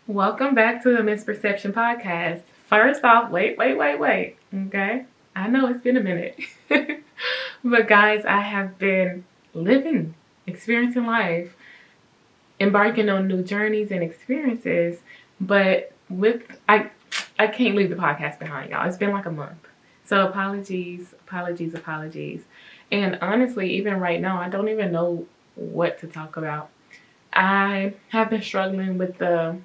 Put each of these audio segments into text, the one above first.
Welcome back to the Misperception Podcast. First off, wait. Okay? I know it's been a minute. But guys, I have been living, experiencing life, embarking on new journeys and experiences. But I can't leave the podcast behind, y'all. It's been like a month. So apologies. And honestly, even right now, I don't even know what to talk about. I have been struggling with the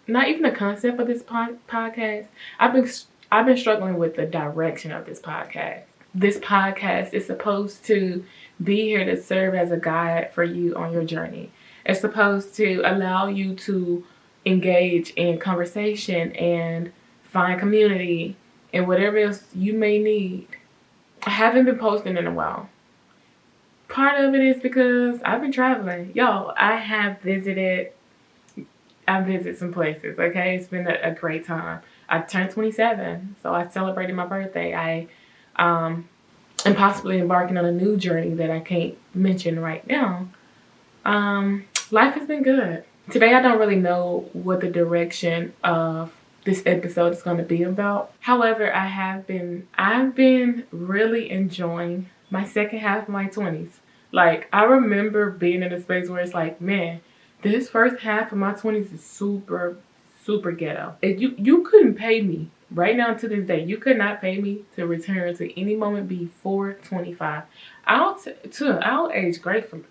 not even the concept of this podcast. I've been struggling with the direction of this podcast. This podcast is supposed to be here to serve as a guide for you on your journey. It's supposed to allow you to engage in conversation and find community and whatever else you may need. I haven't been posting in a while. Part of it is because I've been traveling. Y'all, I visited some places, okay? It's been a great time. I turned 27, so I celebrated my birthday. I am possibly embarking on a new journey that I can't mention right now. Life has been good. Today I don't really know what the direction of this episode is going to be about. However, I've been really enjoying my second half of my 20s. Like, I remember being in a space where it's like, man, this first half of my 20s is super, super ghetto. You couldn't pay me right now to this day. You could not pay me to return to any moment before 25. I'll age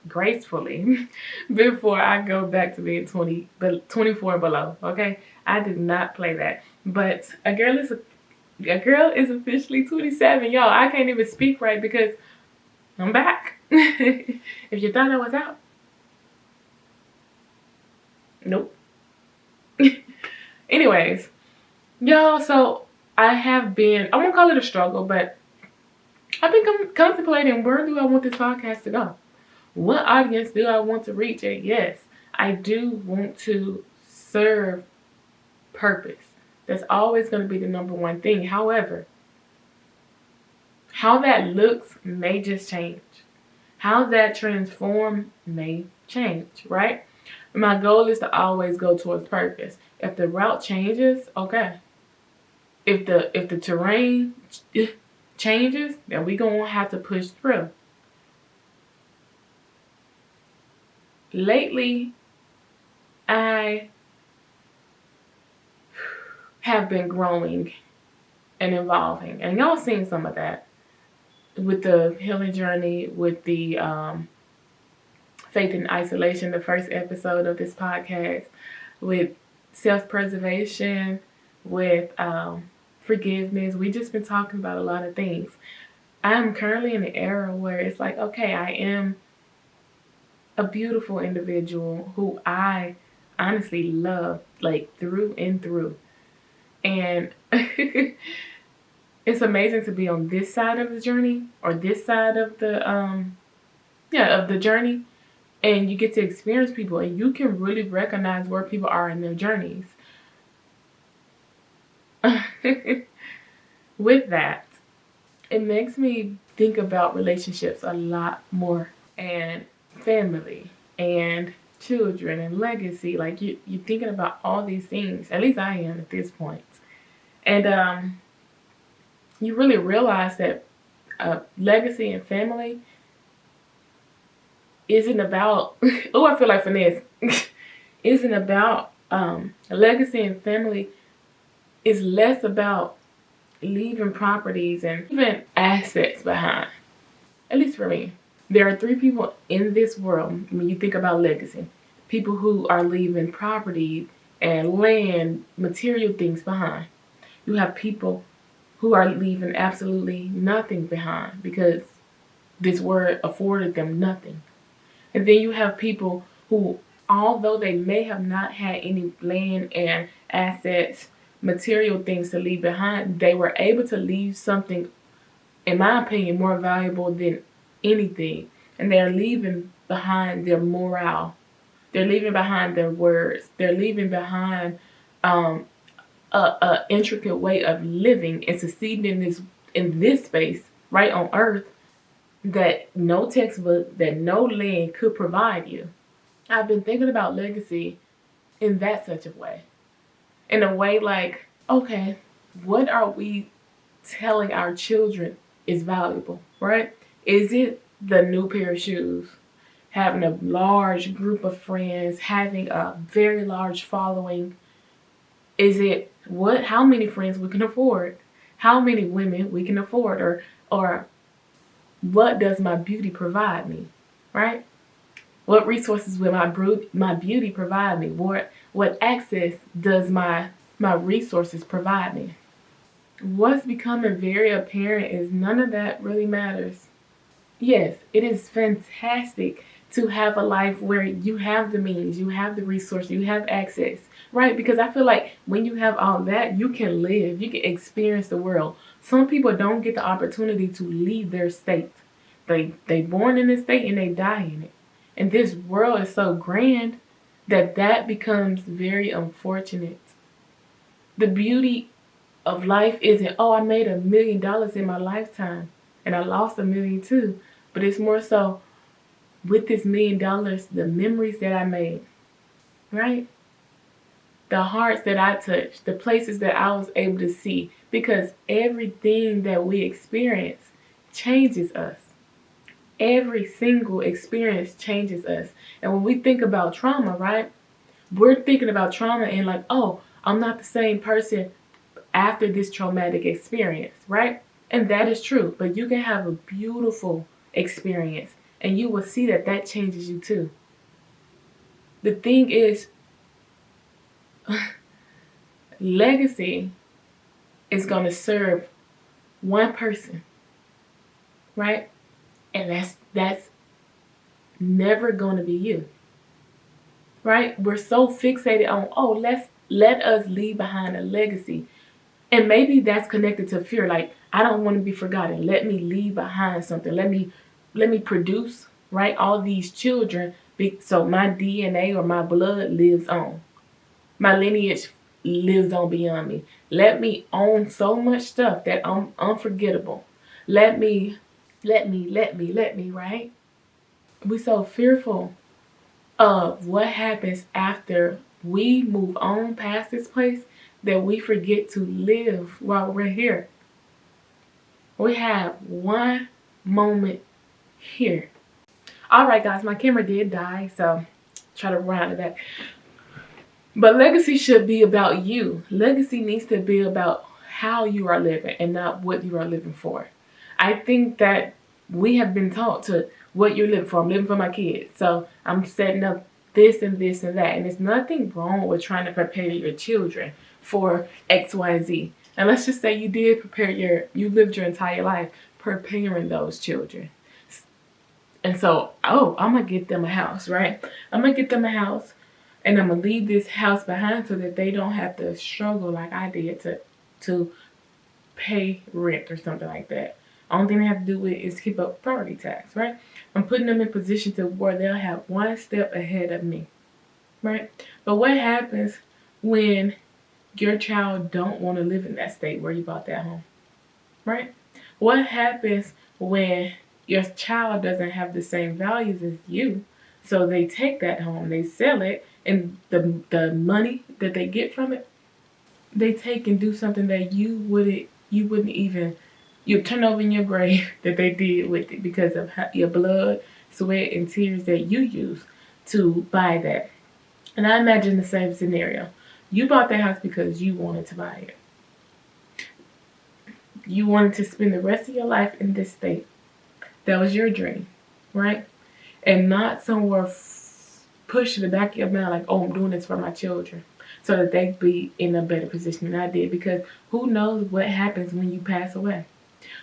gracefully before I go back to being 24 and below. Okay, I did not play that. But a girl is officially 27, y'all. I can't even speak right because I'm back. If you thought I was out. Nope. Anyways, y'all, so I won't call it a struggle, but I've been contemplating, where do I want this podcast to go? What audience do I want to reach? And yes, I do want to serve purpose. That's always going to be the number one thing. However, how that looks may just change. How that transform may change, right? My goal is to always go towards purpose. If the route changes, okay. If the terrain changes, then we're going to have to push through. Lately, I have been growing and evolving. And y'all seen some of that with the healing journey, with the Faith in Isolation, the first episode of this podcast, with self-preservation, with forgiveness. We just been talking about a lot of things. I'm currently in an era where it's like, okay, I am a beautiful individual who I honestly love, like, through and through. And it's amazing to be on this side of the journey, or this side of the journey, and you get to experience people and you can really recognize where people are in their journeys. With that, it makes me think about relationships a lot more, and family and children and legacy. Like, you're thinking about all these things. At least I am at this point. And you really realize that legacy and family isn't about I feel like finesse. Isn't about legacy and family is less about leaving properties and even assets behind. At least for me. There are 3 people in this world, when you think about legacy. People who are leaving property and land, material things behind. You have people who are leaving absolutely nothing behind because this world afforded them nothing. And then you have people who, although they may have not had any land and assets, material things to leave behind, they were able to leave something, in my opinion, more valuable than anything. And they're leaving behind their morale. They're leaving behind their words. They're leaving behind a intricate way of living and succeeding in this space right on earth that no textbook, that no land could provide you. I've been thinking about legacy in that such a way. In a way like, okay, what are we telling our children is valuable, right? Is it the new pair of shoes? Having a large group of friends, having a very large following? Is it how many friends we can afford? How many women we can afford? Or what does my beauty provide me? Right? What resources will my beauty provide me? What access does my resources provide me? What's becoming very apparent is none of that really matters. Yes, it is fantastic to have a life where you have the means, you have the resources, you have access, right? Because I feel like when you have all that, you can live, you can experience the world. Some people don't get the opportunity to leave their state. They born in this state and they die in it. And this world is so grand that becomes very unfortunate. The beauty of life isn't, oh, I made $1 million in my lifetime and I lost $1 million too. But it's more so with this $1 million, the memories that I made, right? The hearts that I touched, the places that I was able to see, because everything that we experience changes us. Every single experience changes us. And when we think about trauma, right? We're thinking about trauma and like, oh, I'm not the same person after this traumatic experience, right? And that is true. But you can have a beautiful experience and you will see that changes you too. The thing is, legacy is going to serve one person, right? And that's never going to be you, right? We're so fixated on, oh, let us leave behind a legacy. And maybe that's connected to fear. Like, I don't want to be forgotten. Let me leave behind something. Let me produce, right, all these children so my DNA or my blood lives on. My lineage lives on beyond me. Let me own so much stuff that I'm unforgettable. Let me, right? We're so fearful of what happens after we move on past this place that we forget to live while we're here. We have one moment here. All right, guys, my camera did die, so try to round it back. But legacy should be about you. Legacy needs to be about how you are living and not what you are living for. I think that we have been taught to what you're living for. I'm living for my kids, so I'm setting up this and this and that. And there's nothing wrong with trying to prepare your children for X, Y, and Z. And let's just say you did you lived your entire life preparing those children. And so, I'm going to get them a house, right? I'm going to get them a house and I'm going to leave this house behind so that they don't have to struggle like I did to pay rent or something like that. Only thing they have to do with is keep up property tax, right? I'm putting them in position to where they'll have one step ahead of me, right? But what happens when your child don't want to live in that state where you bought that home, right? What happens when your child doesn't have the same values as you? So they take that home, they sell it, and the money that they get from it, they take and do something that you wouldn't even, you turn over in your grave that they did with it because of your blood, sweat, and tears that you use to buy that. And I imagine the same scenario. You bought that house because you wanted to buy it. You wanted to spend the rest of your life in this state. That was your dream, right? And not somewhere pushed in the back of your mind like, oh, I'm doing this for my children so that they be in a better position than I did. Because who knows what happens when you pass away?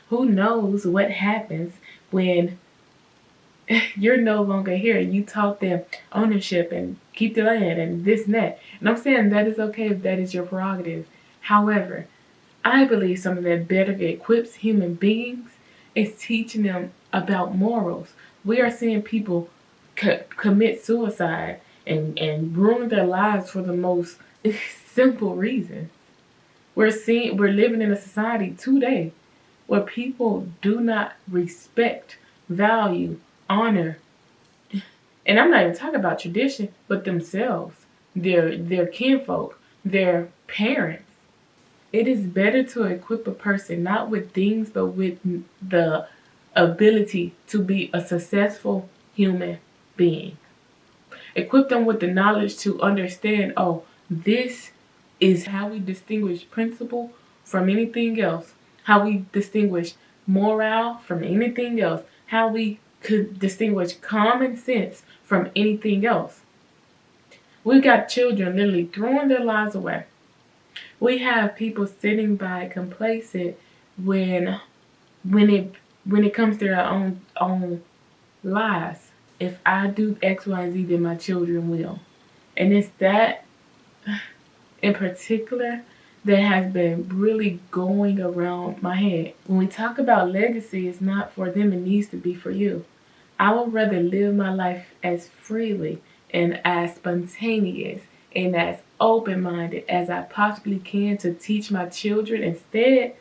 Who knows what happens when you're no longer here and you taught them ownership and keep the land and this and that. And I'm saying that is okay if that is your prerogative. However, I believe something that better equips human beings is teaching them about morals. We are seeing people commit suicide and ruin their lives for the most simple reason. We're living in a society today where people do not respect, value, honor, and I'm not even talking about tradition, but themselves. their kinfolk, their parents. It is better to equip a person not with things, but with the ability to be a successful human being. Equip them with the knowledge to understand, oh, this is how we distinguish principle from anything else, how we distinguish morale from anything else, how we could distinguish common sense from anything else. We've got children literally throwing their lives away. We have people sitting by complacent when it comes to their own lives. If I do XYZ, then my children will. And it's that in particular that has been really going around my head. When we talk about legacy, it's not for them, it needs to be for you. I would rather live my life as freely and as spontaneous and as open-minded as I possibly can to teach my children, instead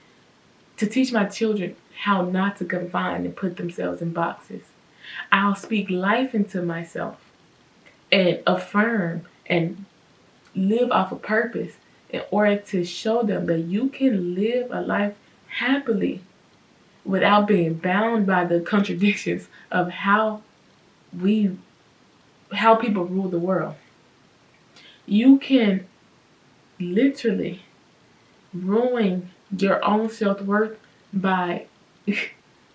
to teach my children how not to confine and put themselves in boxes. I'll speak life into myself and affirm and live off a purpose in order to show them that you can live a life happily without being bound by the contradictions of how people rule the world. You can literally ruin your own self-worth by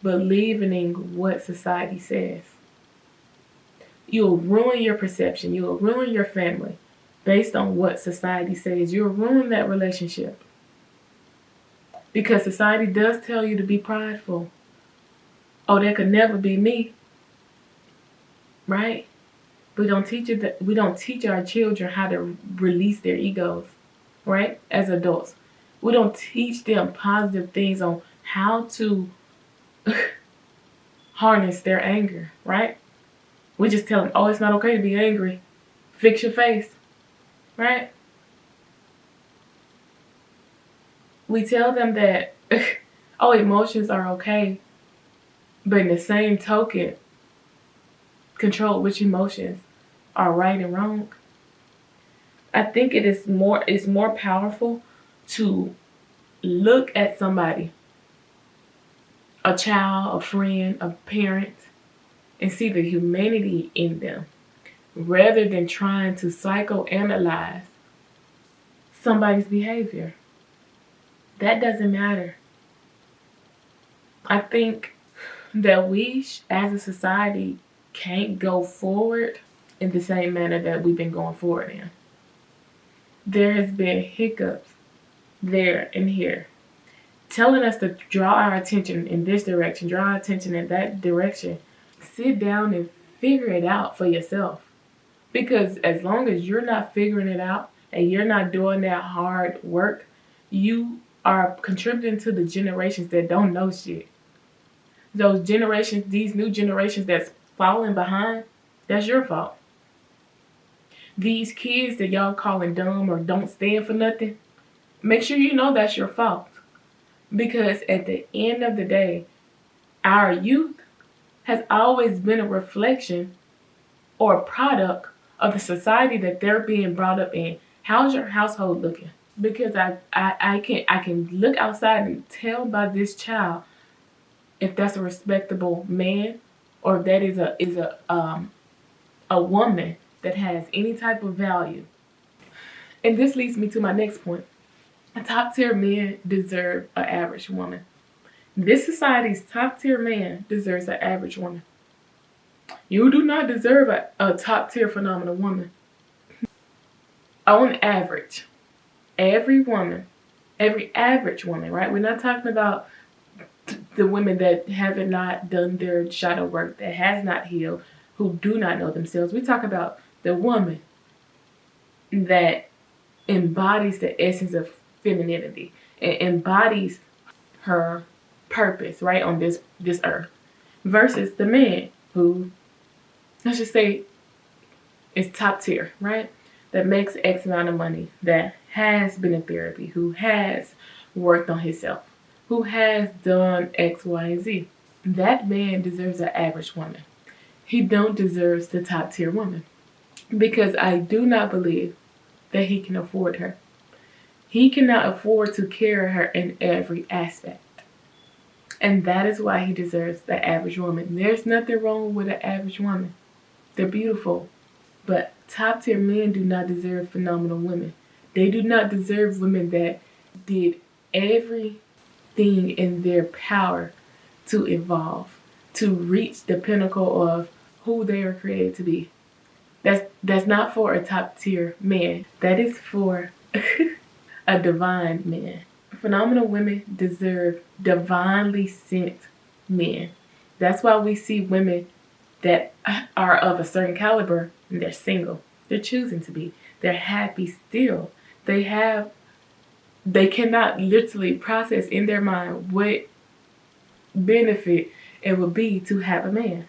believing what society says. You'll ruin your perception. You'll ruin your family based on what society says. You'll ruin that relationship. Because society does tell you to be prideful. Oh, that could never be me. Right? We don't teach our children how to release their egos, right? As adults. We don't teach them positive things on how to harness their anger, right? We just tell them, oh, it's not okay to be angry. Fix your face, right? We tell them that, oh, emotions are okay, but in the same token, control which emotions are right and wrong. I think it's more powerful to look at somebody, a child, a friend, a parent, and see the humanity in them, rather than trying to psychoanalyze somebody's behavior. That doesn't matter. I think that we, as a society, can't go forward in the same manner that we've been going forward in. There has been hiccups there and here, telling us to draw our attention in this direction, draw our attention in that direction. Sit down and figure it out for yourself. Because as long as you're not figuring it out and you're not doing that hard work, you are contributing to the generations that don't know shit. Those generations, these new generations that's falling behind, that's your fault. These kids that y'all calling dumb or don't stand for nothing, make sure you know that's your fault. Because at the end of the day, our youth has always been a reflection or a product of the society that they're being brought up in. How's your household looking? Because I can look outside and tell by this child if that's a respectable man or if that is a woman that has any type of value. And this leads me to my next point. Top tier men deserve an average woman. This society's top tier man deserves an average woman. You do not deserve a top tier phenomenal woman. On average, every average woman, right? We're not talking about the women that have not done their shadow work, that has not healed, who do not know themselves. We talk about the woman that embodies the essence of femininity, and embodies her purpose, right, on this earth, versus the man who, let's just say, is top tier, right, that makes X amount of money, that has been in therapy, who has worked on himself, who has done X, Y, and Z. That man deserves an average woman. He don't deserve the top tier woman. Because I do not believe that he can afford her. He cannot afford to carry her in every aspect. And that is why he deserves the average woman. There's nothing wrong with an average woman. They're beautiful. But top tier men do not deserve phenomenal women. They do not deserve women that did everything in their power to evolve, to reach the pinnacle of who they are created to be. That's not for a top tier man. That is for a divine man. Phenomenal women deserve divinely sent men. That's why we see women that are of a certain caliber and they're single. They're choosing to be. They're happy still. They cannot literally process in their mind what benefit it would be to have a man.